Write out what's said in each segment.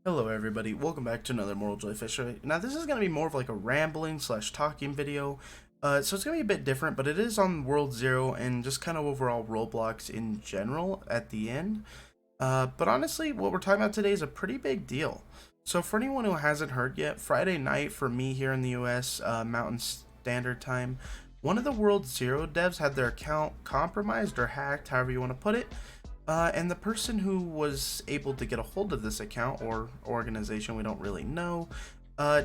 Hello everybody, welcome back to another Moral Joy Fisher. Now this is going to be more of like a rambling slash talking video, so it's going to be a bit different, but it is on World Zero and just kind of overall Roblox in general at the end. But honestly, what we're talking about today is a pretty big deal. So for anyone who hasn't heard yet, Friday night for me here in the US, Mountain Standard Time, one of the World Zero devs had their account compromised or hacked, however you want to put it. And the person who was able to get a hold of this account or organization, we don't really know,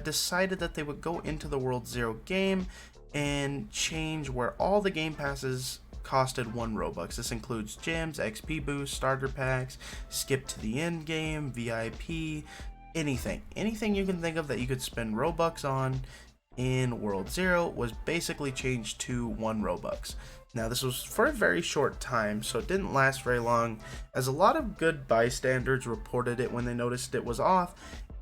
decided that they would go into the World Zero game and change where all the game passes costed 1 Robux. This includes gems, XP boosts, starter packs, skip to the end game, VIP, anything. Anything you can think of that you could spend Robux on in World Zero was basically changed to 1 Robux. Now this was for a very short time, so it didn't last very long, as a lot of good bystanders reported it when they noticed it was off,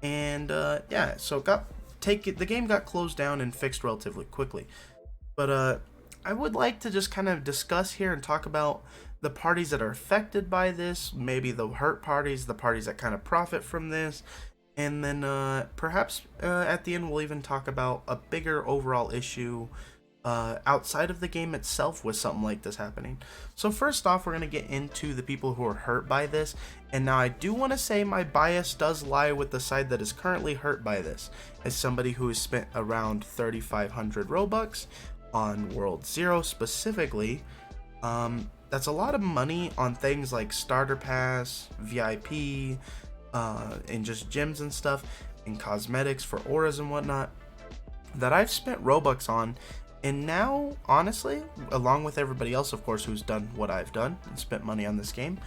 and yeah, so the game got closed down and fixed relatively quickly. But I would like to just kind of discuss here and talk about the parties that are affected by this, maybe the hurt parties, the parties that kind of profit from this, and then perhaps at the end we'll even talk about a bigger overall issue outside of the game itself with something like this happening. So first off, we're going to get into the people who are hurt by this. And now I do want to say my bias does lie with the side that is currently hurt by this. As somebody who has spent around 3,500 Robux on World Zero specifically, that's a lot of money on things like Starter Pass, VIP, and just gems and stuff, and cosmetics for auras and whatnot, that I've spent Robux on. And now, honestly, along with everybody else, of course, who's done what I've done and spent money on this game,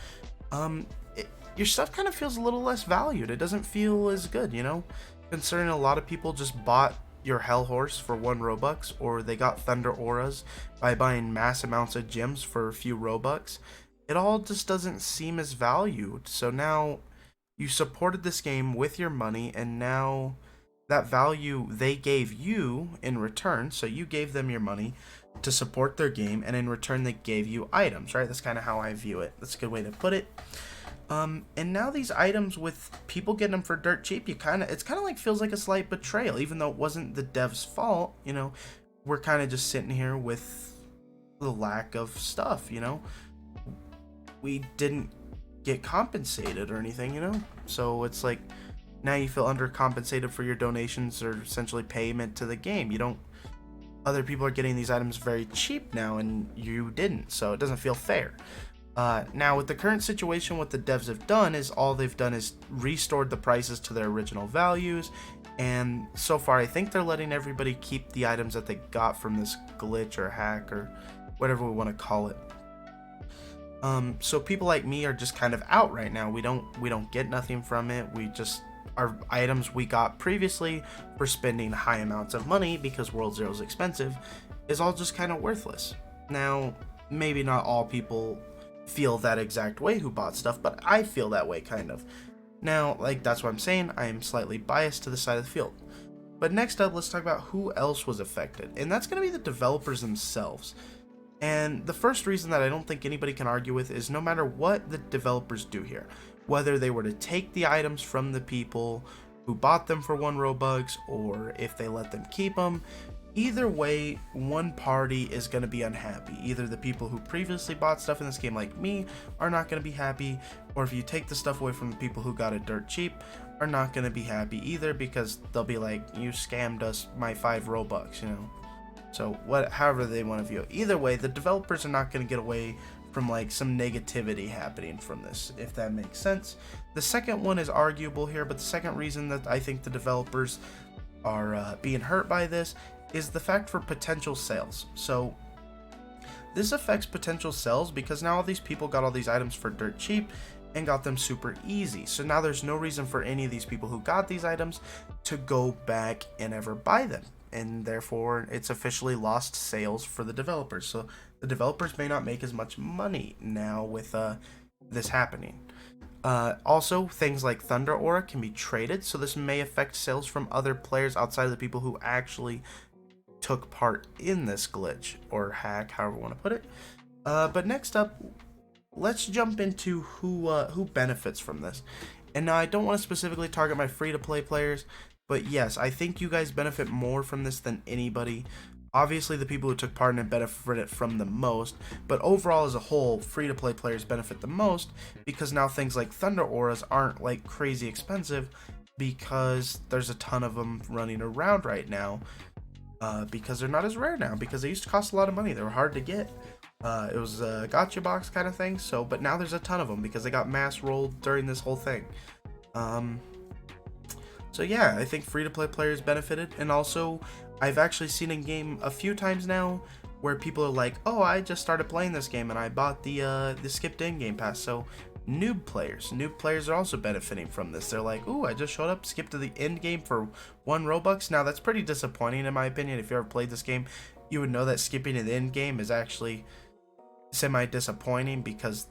your stuff kind of feels a little less valued. It doesn't feel as good, you know? Considering a lot of people just bought your Hell Horse for 1 Robux, or they got Thunder Auras by buying mass amounts of gems for a few Robux. It all just doesn't seem as valued. So now, you supported this game with your money, and now that value they gave you in return, so you gave them your money to support their game, and in return they gave you items, right? That's kind of how I view it. That's a good way to put it. And now these items, with people getting them for dirt cheap, it's kind of like feels like a slight betrayal, even though it wasn't the dev's fault. You know, we're kind of just sitting here with the lack of stuff. You know, we didn't get compensated or anything. You know, so it's like, now you feel undercompensated for your donations or essentially payment to the game. You don't. Other people are getting these items very cheap now, and you didn't, so it doesn't feel fair. Now, with the current situation, what the devs have done is all they've done is restored the prices to their original values, and so far I think they're letting everybody keep the items that they got from this glitch or hack or whatever we want to call it. So people like me are just kind of out right now. We don't get nothing from it. Our items we got previously for spending high amounts of money because World Zero is expensive is all just kind of worthless. Now, maybe not all people feel that exact way who bought stuff, but I feel that way kind of. Now, like, that's what I'm saying, I am slightly biased to the side of the field. But next up, let's talk about who else was affected, and that's going to be the developers themselves. And the first reason that I don't think anybody can argue with is no matter what the developers do here, whether they were to take the items from the people who bought them for 1 Robux, or if they let them keep them, either way, one party is going to be unhappy. Either the people who previously bought stuff in this game like me are not going to be happy, or if you take the stuff away from the people who got it dirt cheap, are not going to be happy either, because they'll be like, you scammed us my 5 Robux, you know? So however they want to view it. Either way, the developers are not going to get away from like some negativity happening from this, if that makes sense. The second one is arguable here, but the second reason that I think the developers are being hurt by this is the fact for potential sales. So this affects potential sales because now all these people got all these items for dirt cheap and got them super easy. So now there's no reason for any of these people who got these items to go back and ever buy them. And therefore it's officially lost sales for the developers. So the developers may not make as much money now with this happening. Also, things like Thunder Aura can be traded, so this may affect sales from other players outside of the people who actually took part in this glitch or hack, however you want to put it. But next up, let's jump into who benefits from this. And now I don't want to specifically target my free-to-play players, but yes, I think you guys benefit more from this than anybody. Obviously, the people who took part in it benefit from the most, but overall as a whole, free-to-play players benefit the most because now things like Thunder Auras aren't like crazy expensive because there's a ton of them running around right now. Because they're not as rare now, because they used to cost a lot of money. They were hard to get. It was a gotcha box kind of thing. So, but now there's a ton of them because they got mass rolled during this whole thing. So yeah, I think free-to-play players benefited, and also I've actually seen in game a few times now where people are like, "Oh, I just started playing this game and I bought the skipped in game pass." So noob players are also benefiting from this. They're like, "Ooh, I just showed up, skipped to the end game for 1 Robux." Now that's pretty disappointing in my opinion. If you ever played this game, you would know that skipping to the end game is actually semi-disappointing because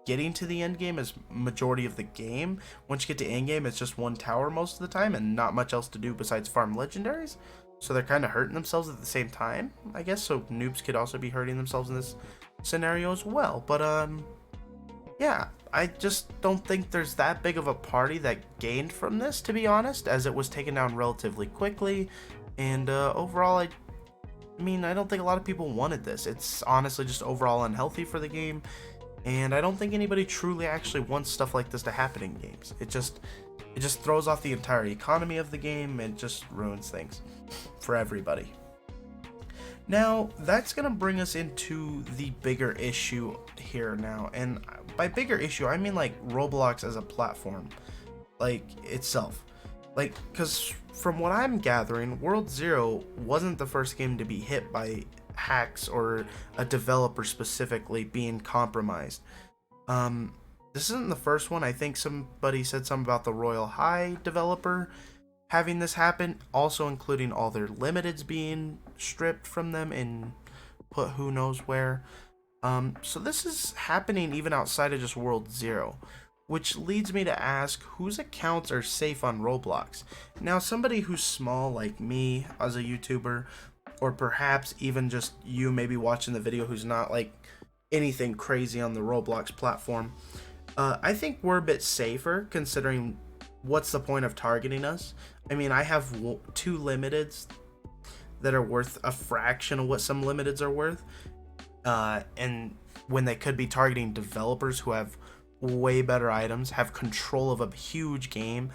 getting to the end game is majority of the game. Once you get to end game, it's just 1 tower most of the time and not much else to do besides farm legendaries. So they're kind of hurting themselves at the same time, I guess. So noobs could also be hurting themselves in this scenario as well. But yeah, I just don't think there's that big of a party that gained from this, to be honest, as it was taken down relatively quickly. And overall, I mean, I don't think a lot of people wanted this. It's honestly just overall unhealthy for the game. And I don't think anybody truly actually wants stuff like this to happen in games. It just throws off the entire economy of the game and just ruins things for everybody. Now, that's going to bring us into the bigger issue here now. And by bigger issue, I mean like Roblox as a platform, like itself. Like, because from what I'm gathering, World Zero wasn't the first game to be hit by hacks or a developer specifically being compromised. This isn't the first one. I think somebody said something about the Royal High developer having this happen, also including all their limiteds being stripped from them and put who knows where. So this is happening even outside of just World Zero, which leads me to ask, whose accounts are safe on Roblox? Now, somebody who's small like me as a YouTuber, or perhaps even just you maybe watching the video who's not like anything crazy on the Roblox platform, I think we're a bit safer considering what's the point of targeting us. I mean, I have 2 limiteds that are worth a fraction of what some limiteds are worth, and when they could be targeting developers who have way better items, have control of a huge game.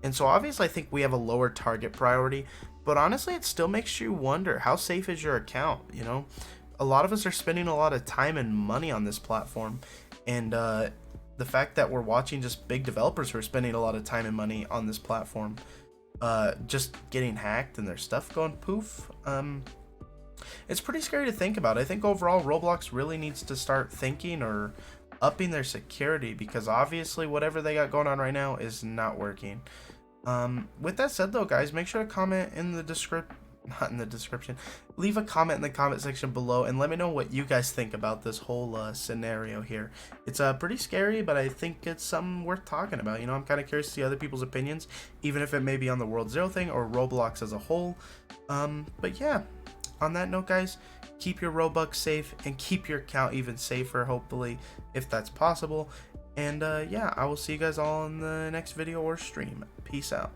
And so obviously I think we have a lower target priority, but honestly it still makes you wonder, how safe is your account? You know, a lot of us are spending a lot of time and money on this platform, and the fact that we're watching just big developers who are spending a lot of time and money on this platform just getting hacked and their stuff going poof, it's pretty scary to think about. I think overall Roblox really needs to start thinking or upping their security, because obviously whatever they got going on right now is not working. With that said though, guys, make sure to comment in the description, leave a comment in the comment section below and let me know what you guys think about this whole scenario here. It's pretty scary, but I think it's something worth talking about. You know, I'm kind of curious to see other people's opinions, even if it may be on the World Zero thing or Roblox as a whole. But yeah, on that note, guys, keep your Robux safe and keep your account even safer, hopefully, if that's possible. And yeah, I will see you guys all in the next video or stream. Peace out.